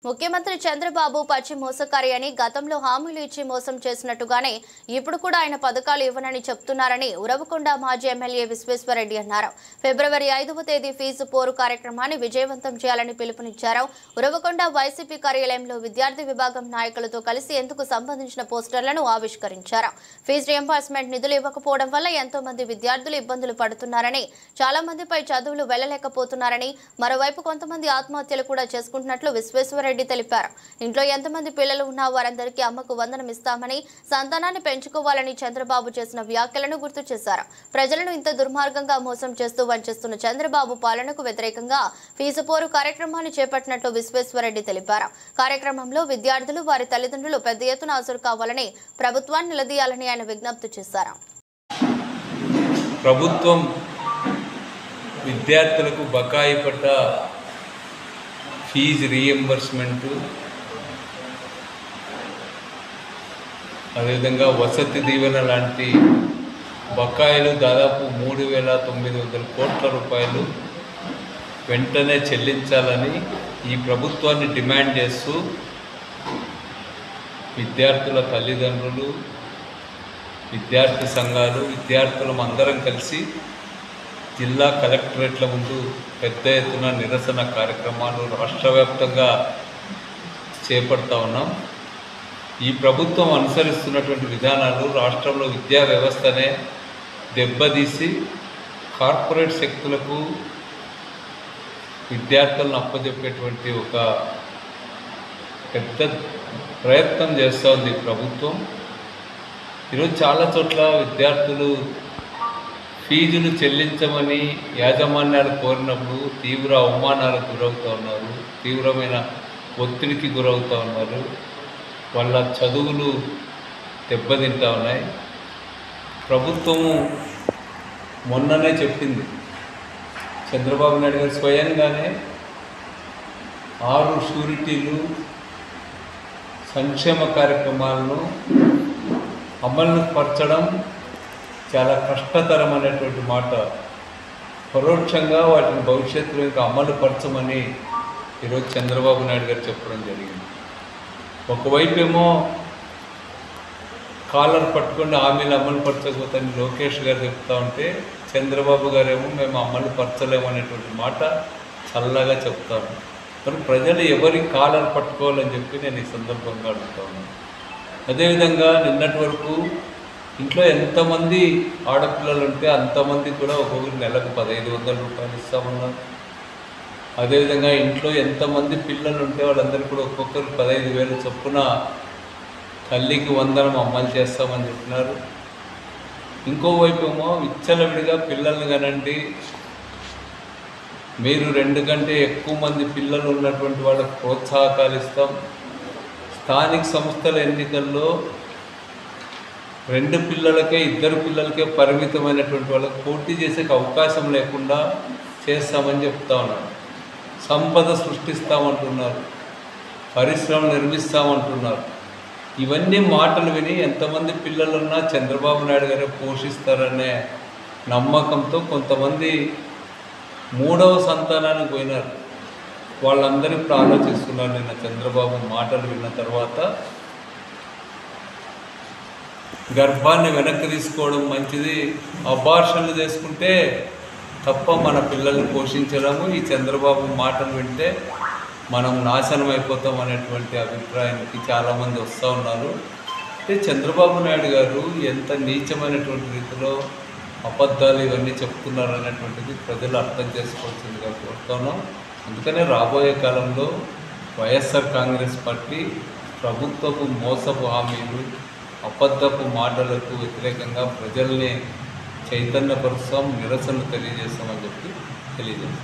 ముఖ్యమంత్రి చంద్రబాబు పచ్చి మోసకారి అని గతంలో హామీలు ఇచ్చి మోసం చేసినట్టుగానే ఇప్పుడు కూడా ఆయన పథకాలు ఇవ్వనని చెప్తున్నారని ఉరవకొండ మాజీ ఎమ్మెల్యే విశ్వేశ్వరరెడ్డి అన్నారు. ఫిబ్రవరి 5వ తేదీ ఫీజు పోరు కార్యక్రమాన్ని విజయవంతం చేయాలని పిలుపునిచ్చారు. ఉరవకొండ వైసీపీ కార్యాలయంలో విద్యార్థి విభాగం నాయకులతో కలిసి ఎందుకు సంబంధించిన పోస్టర్లను ఆవిష్కరించారు. ఫీజు రియంబర్స్మెంట్ నిధులు ఇవ్వకపోవడం వల్ల ఎంతో మంది విద్యార్థులు ఇబ్బందులు పడుతున్నారని, చాలా మందిపై చదువులు వెళ్లలేకపోతున్నారని, మరోవైపు కొంతమంది ఆత్మహత్యలు కూడా చేసుకుంటున్నట్లు విశ్వేశ్వరరెడ్డి తెలిపారు. ఇంట్లో ఎంతమంది పిల్లలు ఉన్నా వారందరికీ అమ్మకు వందనం ఇస్తామని, సంతానాన్ని పెంచుకోవాలని చంద్రబాబు చేసిన వ్యాఖ్యలను గుర్తు చేశారు. ప్రజలను ఇంత దుర్మార్గంగా మోసం చేస్తూ వంచిస్తున్న చంద్రబాబు పాలనకు వ్యతిరేకంగా ఫీజు పోరు కార్యక్రమాన్ని చేపట్టినట్లు విశ్వేశ్వరరెడ్డి తెలిపారు. కార్యక్రమంలో విద్యార్థులు, వారి తల్లిదండ్రులు పెద్ద ఎత్తున హాజరు కావాలని, ప్రభుత్వాన్ని నిలదీయాలని ఆయన విజ్ఞప్తి చేశారు. ప్రభుత్వం విద్యార్థులకు బకాయి పడ్డ ఫీజు రీఎంబర్స్మెంటు, అదేవిధంగా వసతి దీవెన లాంటి బకాయిలు దాదాపు 3,900 కోట్ల రూపాయలు వెంటనే చెల్లించాలని ఈ ప్రభుత్వాన్ని డిమాండ్ చేస్తూ విద్యార్థుల తల్లిదండ్రులు, విద్యార్థి సంఘాలు, విద్యార్థులం అందరం కలిసి జిల్లా కలెక్టరేట్ల ముందు పెద్ద ఎత్తున నిరసన కార్యక్రమాలు రాష్ట్ర వ్యాప్తంగా చేపడతా ఉన్నాం. ఈ ప్రభుత్వం అనుసరిస్తున్నటువంటి విధానాలు రాష్ట్రంలో విద్యా వ్యవస్థనే దెబ్బతీసి కార్పొరేట్ శక్తులకు విద్యార్థులను అప్పచెప్పేటువంటి ఒక పెద్ద ప్రయత్నం చేస్తూ ఉంది ప్రభుత్వం. ఈరోజు చాలా చోట్ల విద్యార్థులు ఫీజులు చెల్లించమని యాజమాన్యాలు కోరినప్పుడు తీవ్ర అవమానాలకు గురవుతూ ఉన్నారు, తీవ్రమైన ఒత్తిడికి గురవుతూ ఉన్నారు, వాళ్ళ చదువులు దెబ్బతింటూ ఉన్నాయి. ప్రభుత్వము మొన్ననే చెప్పింది, చంద్రబాబు నాయుడు గారు స్వయంగానే 6 షూరిటీలు సంక్షేమ కార్యక్రమాలను అమలు పరచడం చాలా కష్టతరం అనేటువంటి మాట, పరోక్షంగా వాటిని భవిష్యత్తులో ఇంకా అమలు పరచమని ఈరోజు చంద్రబాబు నాయుడు గారు చెప్పడం జరిగింది. ఒకవైపు ఏమో కాలర్ పట్టుకొని హామీలు అమలు పరచకపోతని లోకేష్ గారు చెప్తా ఉంటే, చంద్రబాబు గారేమో మేము అమలు పరచలేము అనేటువంటి మాట చల్లగా చెప్తాను. మరి ప్రజలు ఎవరి కాలర్ పట్టుకోవాలని చెప్పి నేను ఈ సందర్భంగా అడుగుతా ఉన్నాను. అదేవిధంగా నిన్నటి వరకు ఇంట్లో ఎంతమంది ఆడపిల్లలు ఉంటే అంతమంది కూడా ఒక్కొక్కరు నెలకు 1,500 రూపాయలు ఇస్తామన్నారు. అదేవిధంగా ఇంట్లో ఎంతమంది పిల్లలు ఉంటే వాళ్ళందరికీ కూడా ఒక్కొక్కరు 15,000 చొప్పున తల్లికి వందనం అమలు చేస్తామని చెప్పినారు. ఇంకోవైపు ఏమో విచ్చలవిడిగా పిల్లల్ని కనండి, మీరు 2 కంటే ఎక్కువ మంది పిల్లలు ఉన్నటువంటి వాళ్ళకి ప్రోత్సాహకాలు ఇస్తాం, స్థానిక సంస్థల ఎన్నికల్లో 2 పిల్లలకే 2 పిల్లలకే పరిమితమైనటువంటి వాళ్ళకి పోటీ చేసే అవకాశం లేకుండా చేస్తామని చెప్తా ఉన్నారు. సంపద సృష్టిస్తామంటున్నారు, పరిశ్రమలు నిర్మిస్తామంటున్నారు. ఇవన్నీ మాటలు విని ఎంతమంది పిల్లలున్నా చంద్రబాబు నాయుడు గారే పోషిస్తారనే నమ్మకంతో కొంతమంది 3వ సంతానానికి పోయినారు. వాళ్ళందరూ ఇప్పుడు ఆలోచిస్తున్నారు. నిన్న చంద్రబాబు మాటలు విన్న తర్వాత గర్భాన్ని వెనక్కి తీసుకోవడం మంచిది, అబార్షన్లు చేసుకుంటే తప్ప మన పిల్లల్ని పోషించడము, ఈ చంద్రబాబు మాటలు వింటే మనం నాశనం అయిపోతాం అనేటువంటి అభిప్రాయానికి చాలామంది వస్తూ ఉన్నారు. అంటే చంద్రబాబు నాయుడు గారు ఎంత నీచమైనటువంటి రీతిలో అబద్ధాలు ఇవన్నీ చెప్తున్నారు అనేటువంటిది ప్రజలు అర్థం చేసుకోవాల్సిందిగా కోరుతున్నాం. అందుకనే రాబోయే కాలంలో వైఎస్ఆర్ కాంగ్రెస్ పార్టీ ప్రభుత్వపు మోసపు హామీలు, అబద్ధపు మాటలకు వ్యతిరేకంగా ప్రజల్ని చైతన్యపరుస్తాం, నిరసనలు తెలియజేస్తామని చెప్పి తెలియజేస్తాం.